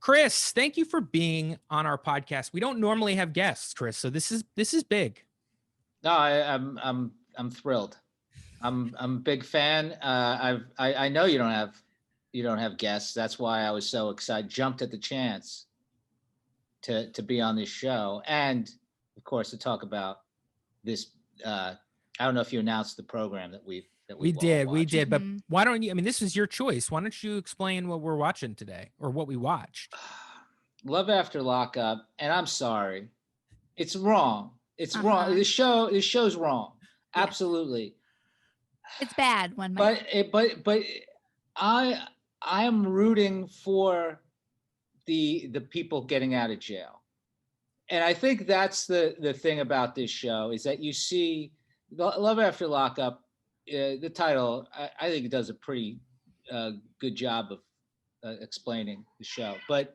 Chris, thank you for being on our podcast. We don't normally have guests, Chris, so this is big. No, I'm thrilled. I'm a big fan. I know you don't have guests. That's why I was so excited, jumped at the chance to be on this show, and of course to talk about this. I don't know if you announced the program that we did, but why don't you? I mean, this is your choice. Why don't you explain what we're watching today or what we watched? Love After Lockup, and I'm sorry, it's wrong. It's wrong. This show's wrong. Yes. Absolutely. It's bad. But I am rooting for the people getting out of jail, and I think that's the thing about this show is that you see Love After Lockup. The title, I think it does a pretty good job of explaining the show, but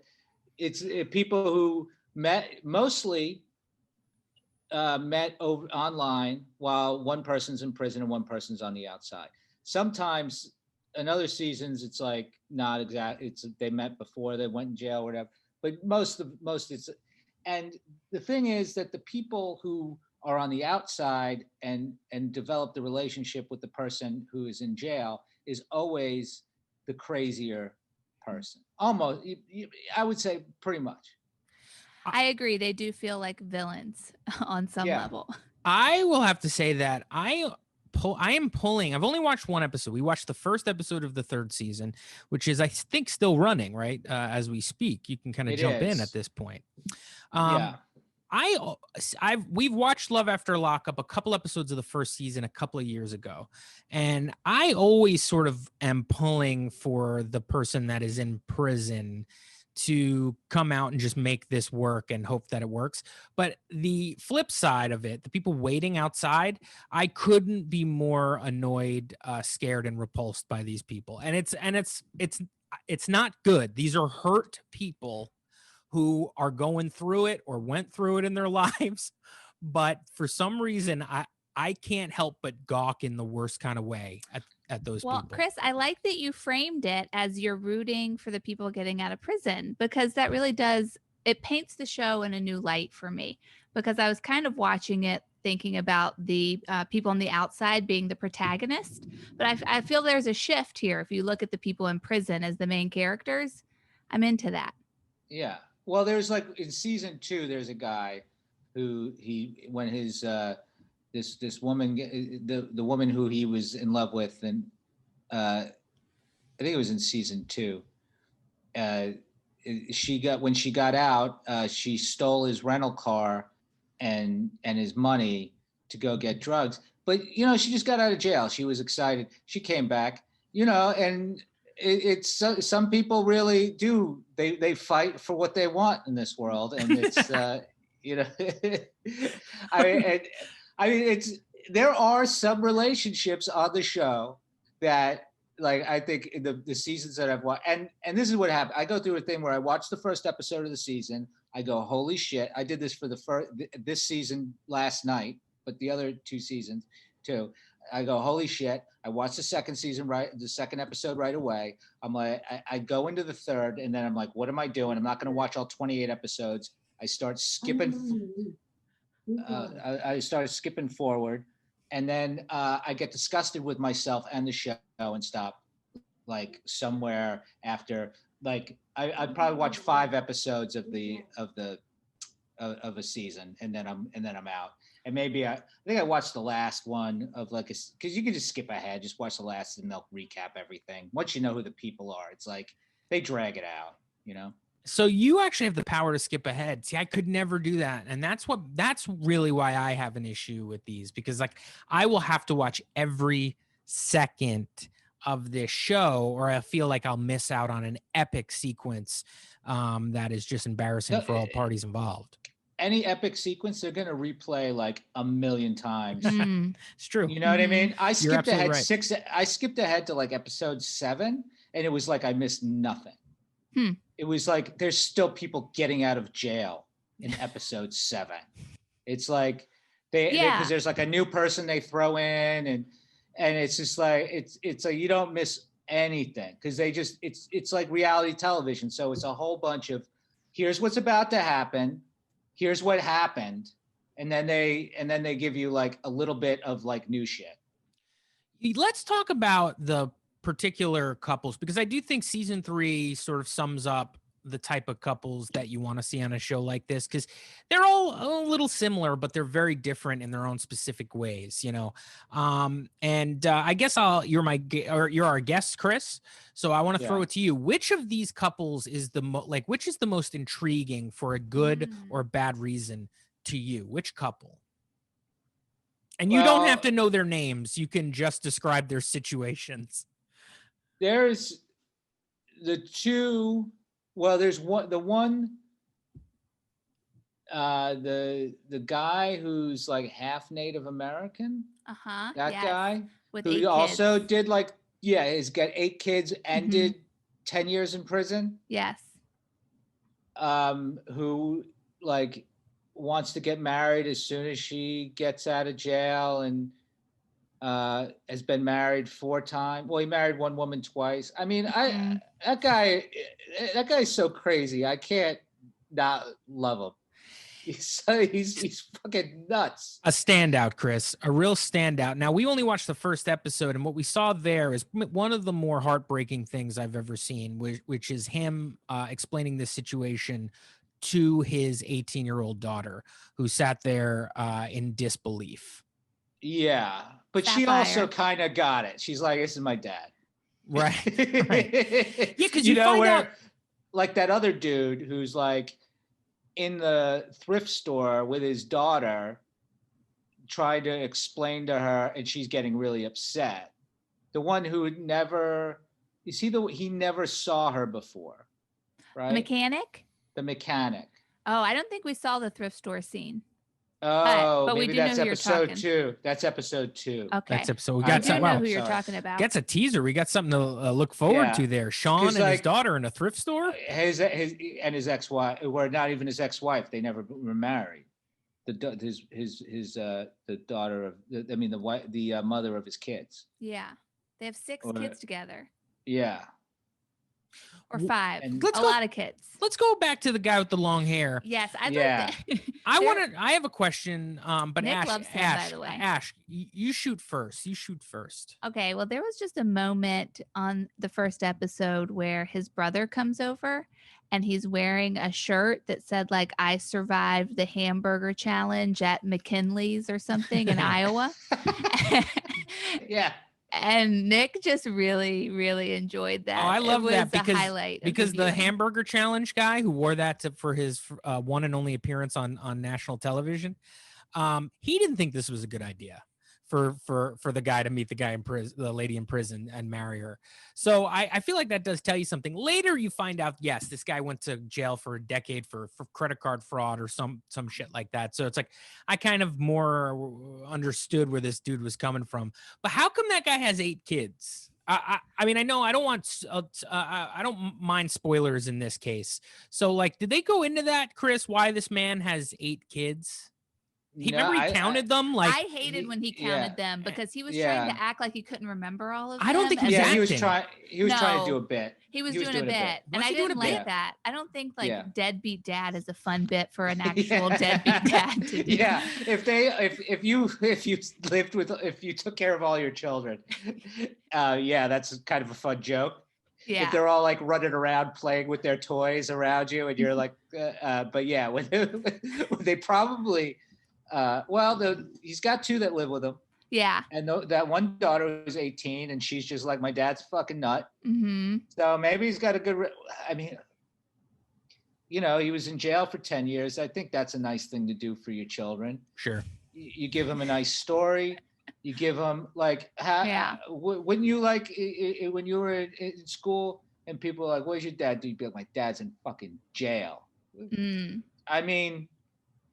it's people who mostly met over online while one person's in prison and one person's on the outside. Sometimes in other seasons, it's like not exact. It's they met before they went in jail or whatever, but most it's, and the thing is that the people who are on the outside and develop the relationship with the person who is in jail is always the crazier person. Almost, I would say pretty much. I agree. They do feel like villains on some level. I will have to say that I am pulling. I've only watched one episode. We watched the first episode of the third season, which is, I think, still running, right? As we speak. You can kind of jump in at this point. We've watched Love After Lockup, a couple episodes of the first season a couple of years ago. And I always sort of am pulling for the person that is in prison to come out and just make this work and hope that it works. But the flip side of it, the people waiting outside, I couldn't be more annoyed, scared, and repulsed by these people. And it's not good. These are hurt people who are going through it or went through it in their lives. But for some reason, I can't help but gawk in the worst kind of way at those people. Well, Chris, I like that you framed it as you're rooting for the people getting out of prison, because that really does, it paints the show in a new light for me, because I was kind of watching it thinking about the people on the outside being the protagonist. But I feel there's a shift here. If you look at the people in prison as the main characters, I'm into that. Yeah. Well, there's like in season 2, there's a guy who when his this woman, the woman who he was in love with, and I think it was in season 2. When she got out, she stole his rental car and his money to go get drugs. But she just got out of jail. She was excited. She came back. And it's some people really do. They fight for what they want in this world, and it's I mean, there are some relationships on the show that, like, I think in the seasons that I've watched, and this is what happened. I go through a thing where I watch the first episode of the season. I go, holy shit! I did this for this season last night, but the other 2 seasons too. I go, holy shit! I watched the second episode right away. I'm like, I go into the third, and then I'm like, what am I doing? I'm not going to watch all 28 episodes. I start skipping. I started skipping forward, and then I get disgusted with myself and the show and stop, like, somewhere after, like, I'd probably watch 5 episodes of a season, and then I'm out. And maybe I think I watched the last one of, like, because you can just skip ahead, just watch the last, and they'll recap everything. Once you know who the people are, it's like they drag it out, So you actually have the power to skip ahead. See, I could never do that. And that's really why I have an issue with these, because, like, I will have to watch every second of this show, or I feel like I'll miss out on an epic sequence that is just embarrassing for all parties involved. Any epic sequence, they're going to replay like a million times. It's true. You know what I mean? I skipped ahead right. I skipped ahead to like episode 7, and it was like I missed nothing. It was like there's still people getting out of jail in episode 7. It's like because there's like a new person they throw in, and it's just like it's like you don't miss anything because it's like reality television. So it's a whole bunch of here's what's about to happen, here's what happened, and then they give you like a little bit of like new shit. Let's talk about the particular couples, because I do think season 3 sort of sums up the type of couples that you want to see on a show like this, because they're all a little similar, but they're very different in their own specific ways, I guess you're our guest, Chris. So I want to throw it to you. Which of these couples is which is the most intriguing for a good or bad reason to you? Which couple? And you don't have to know their names. You can just describe their situations. There's the two. Well, there's the guy who's like half Native American. That guy with who 8 also kids. did he's got 8 kids and did 10 years in prison. Yes. Who like wants to get married as soon as she gets out of jail and has been married 4 times. Well, he married one woman twice. I mean, that guy's so crazy. I can't not love him. He's fucking nuts. A standout, Chris, a real standout. Now, we only watched the first episode, and what we saw there is one of the more heartbreaking things I've ever seen, which is him explaining this situation to his 18-year-old daughter, who sat there in disbelief. Yeah, but Sapphire. She also kind of got it. She's like, "This is my dad." Right. Yeah, because you know find where, out, like that other dude who's like in the thrift store with his daughter, trying to explain to her, and she's getting really upset. The one who he never saw her before, right? The mechanic. The mechanic. Oh, I don't think we saw the thrift store scene. Oh, but maybe we do that's know who episode you're 2. That's episode 2. Okay. That's episode. We I got do some. know Wow. who you're talking about. That's a teaser. We got something to look forward to there. Sean and his daughter in a thrift store. His ex-wife, or not even his ex-wife. They never were married. The daughter of, the mother of his kids. Yeah, they have 6 kids together. Yeah. Or 5. A lot of kids. Let's go back to the guy with the long hair. Yes, I have a question. But Nick Ash, loves him, by the way. Ash, you shoot first. Okay. Well, there was just a moment on the first episode where his brother comes over, and he's wearing a shirt that said like, "I survived the hamburger challenge at McKinley's" or something in Iowa. Yeah. And Nick just really, really enjoyed that. Oh, I love that because the viewing. hamburger challenge guy who wore that for his one and only appearance on national television, he didn't think this was a good idea for the guy to meet the guy in prison, the lady in prison, and marry her. So I feel like that does tell you something. Later, you find out, yes, this guy went to jail for a decade for credit card fraud or some shit like that. So it's like I kind of more understood where this dude was coming from. But how come that guy has 8 kids? I mean, I know I don't mind spoilers in this case. So like, did they go into that, Chris? Why this man has 8 kids? Remember he counted them? Like, I hated when he counted them because he was trying to act like he couldn't remember all of them. I don't think he was acting. He was trying to do a bit. He was doing a bit. And I didn't like that. I don't think deadbeat dad is a fun bit for an actual deadbeat dad to do. Yeah. If you took care of all your children, that's kind of a fun joke. Yeah. If they're all like running around playing with their toys around you and you're like, but yeah, when they probably, he's got 2 that live with him. Yeah. And that one daughter is 18 and she's just like, my dad's fucking nut. Mm-hmm. So maybe he's got a good, he was in jail for 10 years. I think that's a nice thing to do for your children. Sure. You give them a nice story. You give them like, wouldn't you like when you were in school and people were like, what does your dad do? You'd be like, my dad's in fucking jail. Mm. I mean,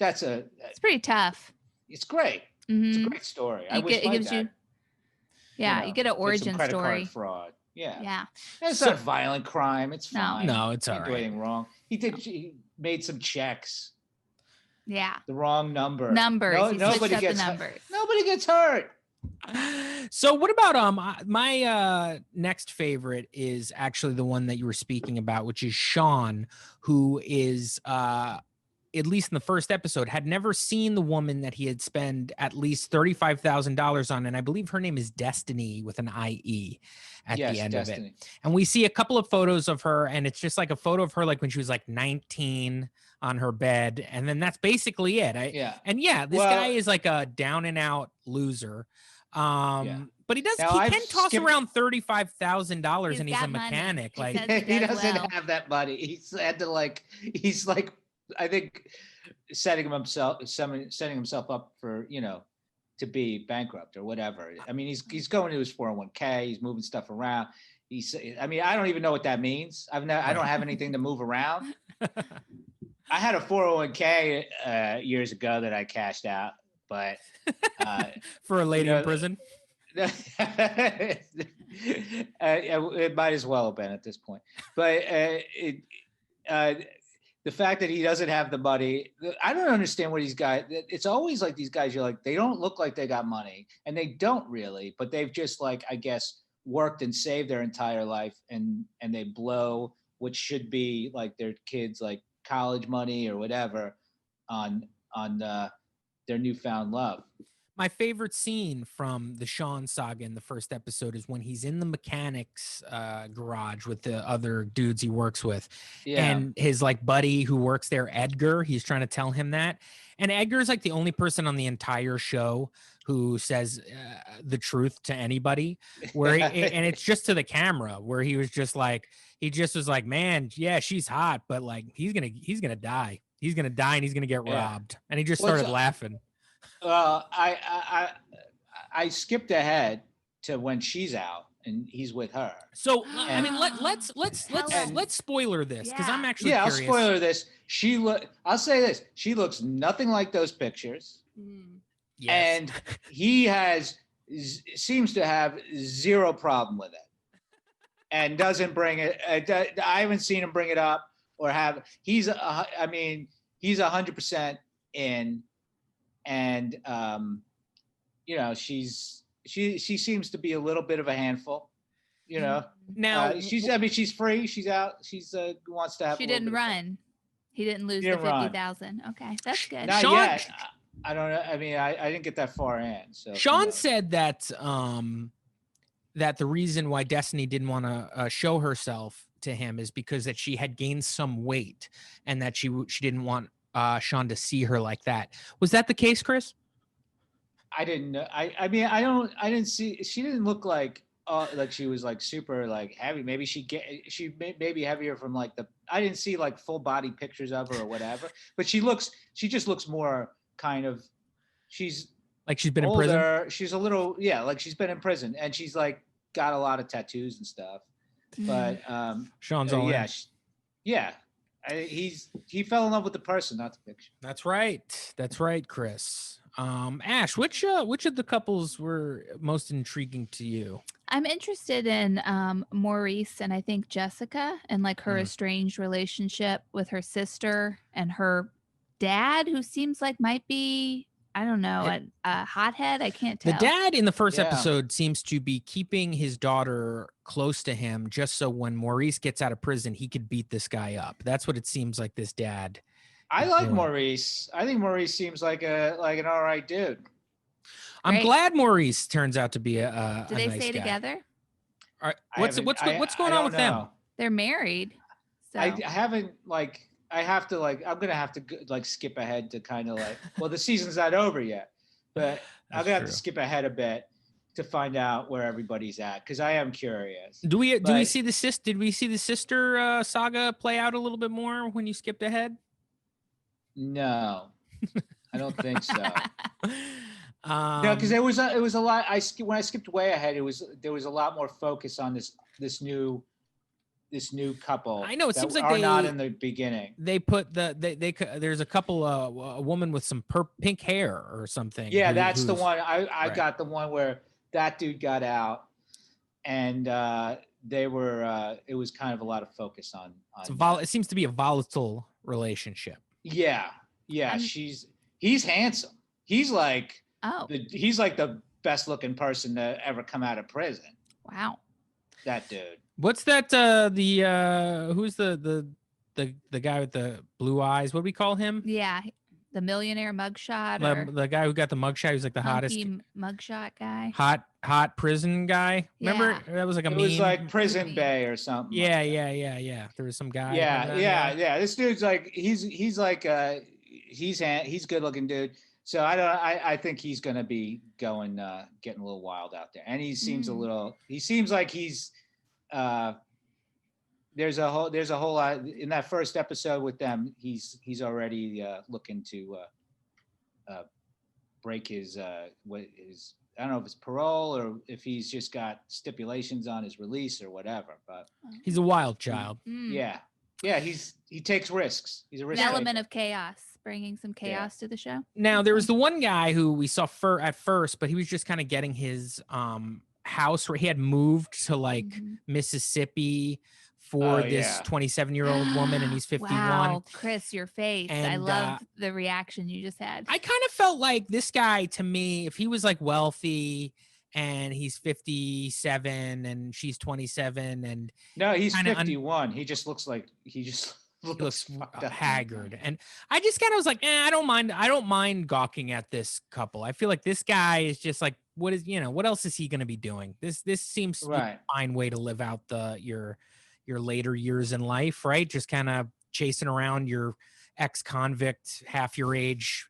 it's pretty tough. It's great. Mm-hmm. It's a great story. You get an origin credit story. Card fraud. Yeah. Yeah. It's not violent crime. It's fine. No, it's all right. He didn't do anything wrong. He made some checks. Yeah. The wrong number. Numbers. Nobody gets numbers. Nobody gets hurt. So what about my next favorite is actually the one that you were speaking about, which is Sean, who is at least in the first episode, had never seen the woman that he had spent at least $35,000 on. And I believe her name is Destiny with an IE at the end of it. And we see a couple of photos of her, and it's just like a photo of her like when she was like 19 on her bed. And then that's basically it. And this guy is like a down and out loser. But he can toss around $35,000 and he's a mechanic. Like he doesn't have that money. He's had to he's like, I think setting himself up for, to be bankrupt or whatever. I mean, he's going to his 401k, he's moving stuff around. I don't even know what that means. I don't have anything to move around. I had a 401k years ago that I cashed out, but for a lady in prison. It might as well have been at this point, but the fact that he doesn't have the money, I don't understand what these guys. It's always like these guys. You're like, they don't look like they got money, and they don't really, but they've just I guess worked and saved their entire life, and they blow what should be like their kids like college money or whatever on their newfound love. My favorite scene from the Sean saga in the first episode is when he's in the mechanic's garage with the other dudes he works with. Yeah. And his buddy who works there, Edgar, he's trying to tell him that. And Edgar's like the only person on the entire show who says the truth to anybody, where and it's just to the camera, where he was just like, man, yeah, she's hot, but he's gonna die. He's gonna die and he's gonna get robbed. And he just started laughing. I skipped ahead to when she's out and he's with her. So let's spoiler this because I'm actually curious. I'll spoiler this. I'll say this. She looks nothing like those pictures. Yes. And he seems to have zero problem with it, and doesn't bring it. I haven't seen him bring it up or have. He's 100% in. And she seems to be a little bit of a handful, Now she's free. She's out. She's wants to have. She didn't run. He didn't lose the 50,000. Okay, that's good. Not yet. I don't know. I mean, I didn't get that far in. So Sean said that that the reason why Destiny didn't want to show herself to him is because that she had gained some weight, and that she didn't want Sean to see her like that. Was that the case, Chris? I didn't know. I didn't see. She didn't look like she was super heavy. Maybe she may be heavier from I didn't see full body pictures of her or whatever. But she just looks more kind of. She's been older, in prison. She's a little she's been in prison, and she's got a lot of tattoos and stuff. But Sean's all in. He fell in love with the person, not the picture. That's right, Chris. Ash, which of the couples were most intriguing to you? I'm interested in Maurice and I think Jessica, and her estranged relationship with her sister and her dad, who seems might be, I don't know, a hothead. I can't tell. The dad in the first episode seems to be keeping his daughter close to him just so when Maurice gets out of prison, he could beat this guy up. That's what it seems like this dad. I like doing. Maurice. I think Maurice seems like an all right dude. I'm glad Maurice turns out to be a Do they nice stay guy. together? All right. What's going on with them? They're married. So. I haven't I have to I'm gonna have to skip ahead to kind of the season's not over yet, but I'm gonna have to skip ahead a bit to find out where everybody's at because I am curious. Do we see Did we see the sister saga play out a little bit more when you skipped ahead? No, I don't think so. No, because it was a lot. When I skipped way ahead, there was a lot more focus on this new couple. I know it seems like they're not in the beginning. They put there's a couple a woman with some pink hair or something. Yeah, that's the one. I got the one where that dude got out, and they were. It was kind of a lot of focus on. It seems to be a volatile relationship. Yeah. He's handsome. He's he's the best looking person to ever come out of prison. Wow. That dude. What's that? Who's the guy with the blue eyes? What do we call him? Yeah. The millionaire mugshot or The guy who got the mugshot. Who's like the hottest, hunky mugshot guy. hot prison guy. Remember that was like a It meme. was like Prison meme. Bay or something. Yeah, like that. yeah. There was some guy. Yeah. This dude's like he's like he's good looking dude. So I think he's gonna be going getting a little wild out there, and he seems like he's there's a whole lot in that first episode with them. He's already looking to break his I don't know if it's parole or if he's just got stipulations on his release or whatever, but he's a wild child. yeah, he takes risks. He's a risk An taker. element of chaos, bringing some chaos to the show. Now there was the one guy who we saw at first, but he was just kind of getting his house where he had moved to like Mississippi for this 27-year-old woman, and he's 51. Wow, Chris, your face. I And, love the reaction you just had. I kind of felt like this guy, to me, if he was like wealthy and he's 57 and she's 27 and No, he's kinda 51. He just looks looks fucked up. haggard, and I just kind of was like, I don't mind gawking at this couple. I feel like this guy is just like, what else is he going to be doing? This seems to be a fine way to live out your later years in life, right? Just kind of chasing around your ex-convict, half your age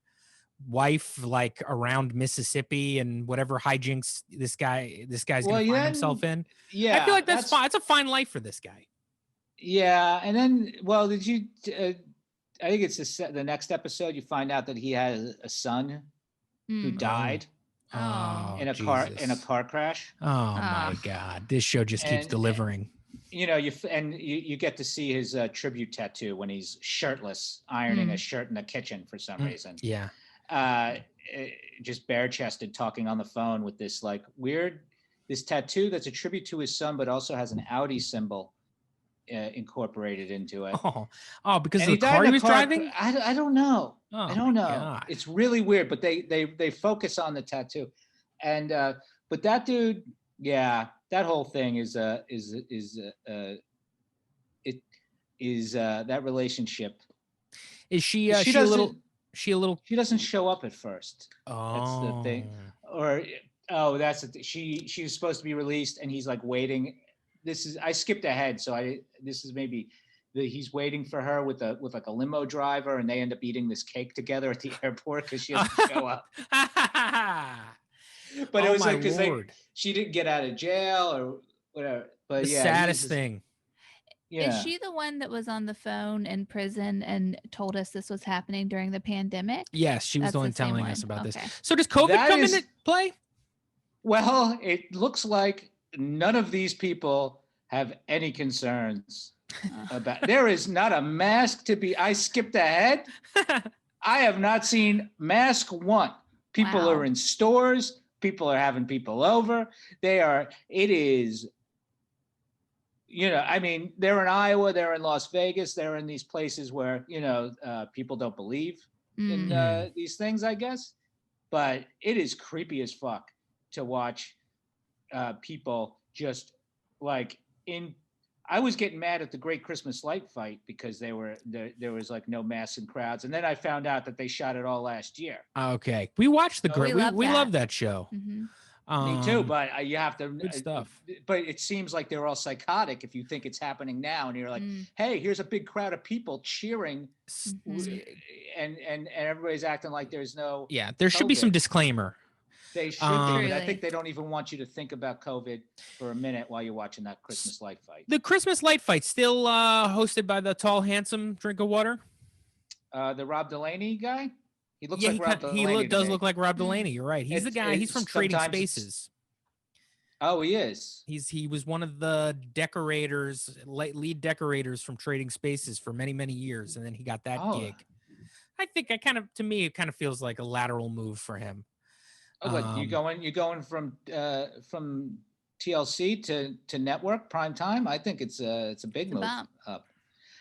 wife, like around Mississippi and whatever hijinks this guy's gonna find himself in. Yeah, I feel like that's fine. It's a fine life for this guy. Yeah, and then, well, did you? I think it's the next episode. You find out that he has a son who died in a car crash. Oh my God! This show just keeps delivering. You get to see his tribute tattoo when he's shirtless, ironing a shirt in the kitchen for some reason. Yeah. Just bare chested, talking on the phone with this like this tattoo that's a tribute to his son, but also has an Audi symbol incorporated into it. Because of the car he was driving? I don't know. Oh, I don't know. God. It's really weird, but they focus on the tattoo, and but that dude, that whole thing is that relationship. Is she a little? She doesn't show up at first. Oh, that's the thing. Or that's the she was supposed to be released, and he's like waiting. I skipped ahead, so this is maybe he's waiting for her with like a limo driver, and they end up eating this cake together at the airport because she doesn't show up. But it was like because she didn't get out of jail or whatever. But the saddest thing. Yeah. Is she the one that was on the phone in prison and told us this was happening during the pandemic? Yes, she was the one telling us about this. Okay. So does COVID come into play? Well, it looks like none of these people have any concerns about. There is not a mask to be. I skipped ahead. I have not seen mask one. People are in stores. People are having people over. It is. I mean, they're in Iowa, they're in Las Vegas, they're in these places where, people don't believe in these things, I guess. But it is creepy as fuck to watch people just like I was getting mad at the Great Christmas Light Fight because there was like no masks in crowds. And then I found out that they shot it all last year. Okay. We watched we love that show. Mm-hmm. Me too, but you have to. Good stuff. But it seems like they're all psychotic if you think it's happening now, and you're like, "Hey, here's a big crowd of people cheering," and everybody's acting like there's no. Yeah, there should be some disclaimer. They should be. But I think they don't even want you to think about COVID for a minute while you're watching that Christmas light fight. The Christmas light fight still hosted by the tall, handsome drink of water. The Rob Delaney guy. He looks like Rob Delaney. He does look like Rob Delaney. You're right. He's the guy. He's from Trading Spaces. Oh, he is. He was one of the decorators, lead decorators from Trading Spaces for many, many years, and then he got that gig. I think to me, it kind of feels like a lateral move for him. Oh, but you're going from TLC to network prime time. I think it's a big move up.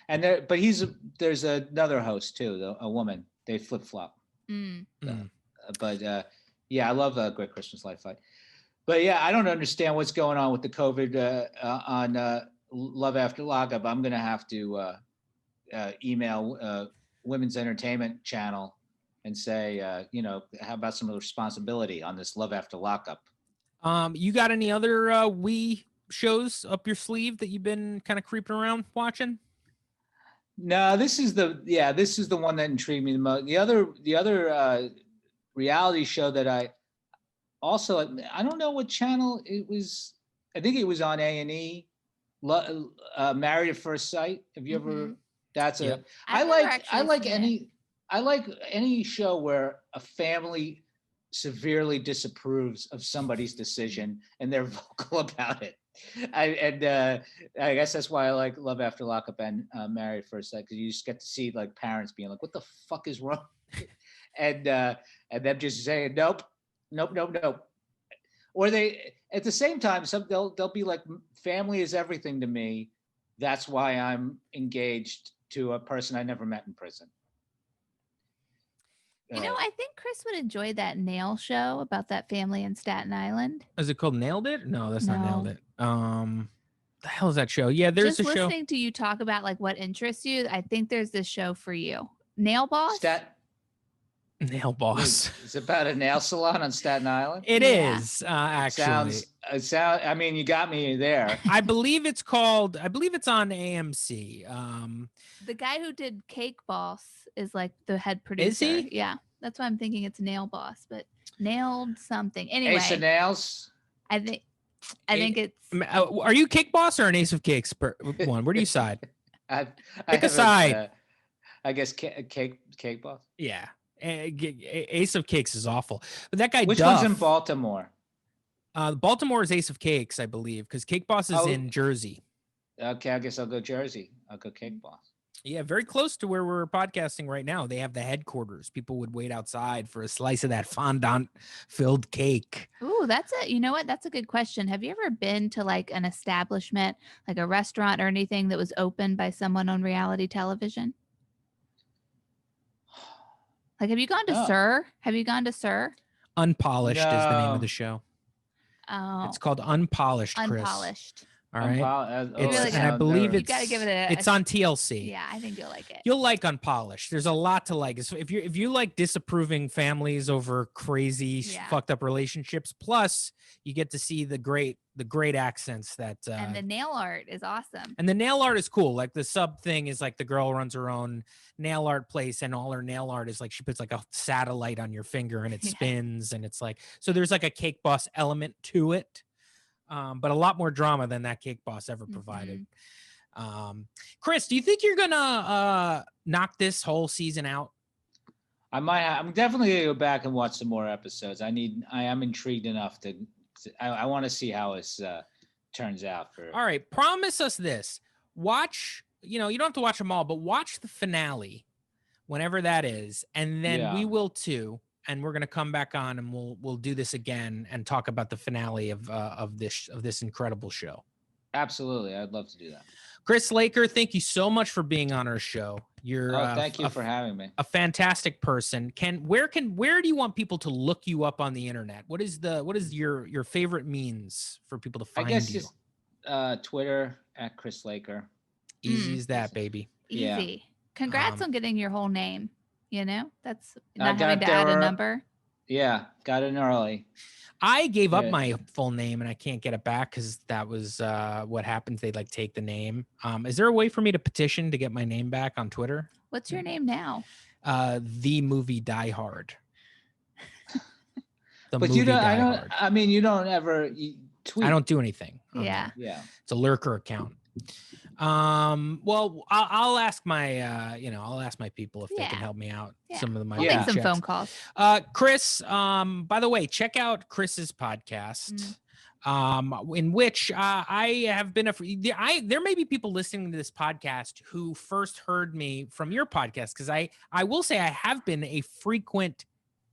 And there's another host too, a woman. They flip flop. But Yeah, I love Great Christmas Light Fight. But yeah, I don't understand what's going on with the COVID on Love After Lockup. I'm going to have to email Women's Entertainment Channel and say, how about some responsibility on this Love After Lockup? You got any other we shows up your sleeve that you've been kind of creeping around watching? No, this is the one that intrigued me the most. The other reality show that I don't know what channel it was. I think it was on A&E. Married at First Sight. Have you ever? That's Yep. I like any show where a family severely disapproves of somebody's decision and they're vocal about it. I guess that's why I like Love After Lockup and Married at First Sight, because you just get to see like parents being like, "What the fuck is wrong?" and them just saying, "Nope, nope, nope, nope." Or they at the same time, they'll be like, "Family is everything to me. That's why I'm engaged to a person I never met in prison." I think Chris would enjoy that Nail show about that family in Staten Island. Is it called Nailed It? No, that's not Nailed No. It. The hell is that show? Yeah, there's Just a show. listening to you talk about like what interests you, I think there's this show for you. Nail Boss? Nail Boss. It's about a nail salon on Staten Island. It is actually. I mean, you got me there. I believe it's on AMC. The guy who did Cake Boss is like the head producer. Is he? Yeah. That's why I'm thinking it's Nail Boss, but nailed something. Anyway. Ace of Nails. I think it's. Are you Cake Boss or an Ace of Cakes one? Where do you side? Pick a side. I guess Cake Boss. Yeah. Ace of Cakes is awful. But that guy Which Duff, one's in Baltimore? Baltimore is Ace of Cakes, I believe, because Cake Boss is in Jersey. Okay, I guess I'll go Jersey. I'll go Cake Boss. Yeah, very close to where we're podcasting right now. They have the headquarters. People would wait outside for a slice of that fondant-filled cake. Ooh, you know what? That's a good question. Have you ever been to like an establishment, like a restaurant or anything that was opened by someone on reality television? Like, have you gone to Sir? Have you gone to Sir? Unpolished is the name of the show. Oh, it's called Unpolished, Chris. Unpolished. All right. I believe you gotta give it it's on TLC. Yeah, I think you'll like it. You'll like Unpolished. There's a lot to like. If you like disapproving families over crazy fucked up relationships, plus you get to see the great accents that and the nail art is awesome. And the nail art is cool. Like the sub thing is like the girl runs her own nail art place, and all her nail art is like she puts like a satellite on your finger and it spins, and it's like, so there's like a Cake Boss element to it. But a lot more drama than that Cake Boss ever provided. Chris, do you think you're gonna knock this whole season out? I might. I'm definitely gonna go back and watch some more episodes. I am intrigued enough to. I want to see how this turns out. All right, promise us this. Watch. You don't have to watch them all, but watch the finale, whenever that is, and then we will too. And we're going to come back on and we'll do this again and talk about the finale of this incredible show. Absolutely. I'd love to do that. Chris Laker, thank you so much for being on our show. You're thank you for having me. A fantastic person. Where do you want people to look you up on the internet? What is your favorite means for people to find you? I guess just Twitter at Chris Laker. Easy as that, baby. Easy. Yeah. Congrats on getting your whole name. That's not having to add a number. Yeah, got in early. I gave up my full name and I can't get it back because that was what happens. They like take the name. Is there a way for me to petition to get my name back on Twitter? What's your name now? The movie Die Hard. But you don't. I mean, you don't ever tweet. I don't do anything. Yeah. Yeah. It's a lurker account. Well, I'll ask my, I'll ask my people if they can help me out. Yeah. Some of them. We'll make some phone calls. Chris, by the way, check out Chris's podcast, in which I have been there may be people listening to this podcast who first heard me from your podcast, because I will say I have been a frequent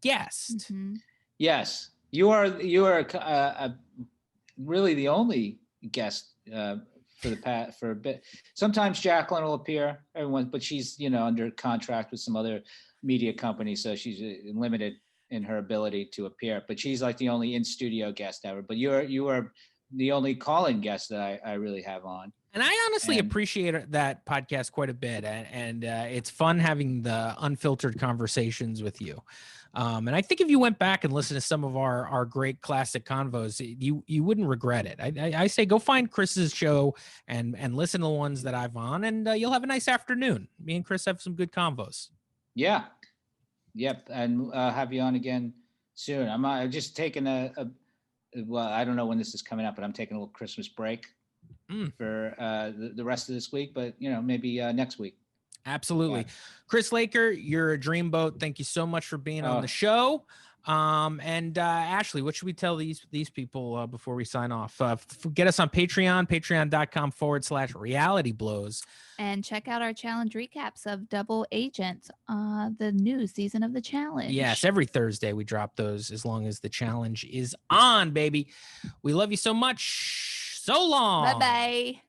guest. Mm-hmm. Yes, you are really the only guest for a bit. Sometimes Jacqueline will appear, but she's under contract with some other media company, so she's limited in her ability to appear. But she's like the only in studio guest ever. But you are the only call-in guest that I really have on. And I honestly appreciate that podcast quite a bit. And it's fun having the unfiltered conversations with you. And I think if you went back and listened to some of our great classic convos, you wouldn't regret it. I say go find Chris's show and listen to the ones that I've on, and you'll have a nice afternoon. Me and Chris have some good convos. Yeah. Yep. And have you on again soon. I'm just taking well, I don't know when this is coming up, but I'm taking a little Christmas break for the rest of this week, but maybe next week. Absolutely. Yeah. Chris Laker, you're a dreamboat. Thank you so much for being on the show. And Ashley, what should we tell these people before we sign off? Get us on Patreon, patreon.com/reality blows. And check out our challenge recaps of Double Agent, the new season of the challenge. Yes, every Thursday we drop those as long as the challenge is on, baby. We love you so much. So long. Bye-bye.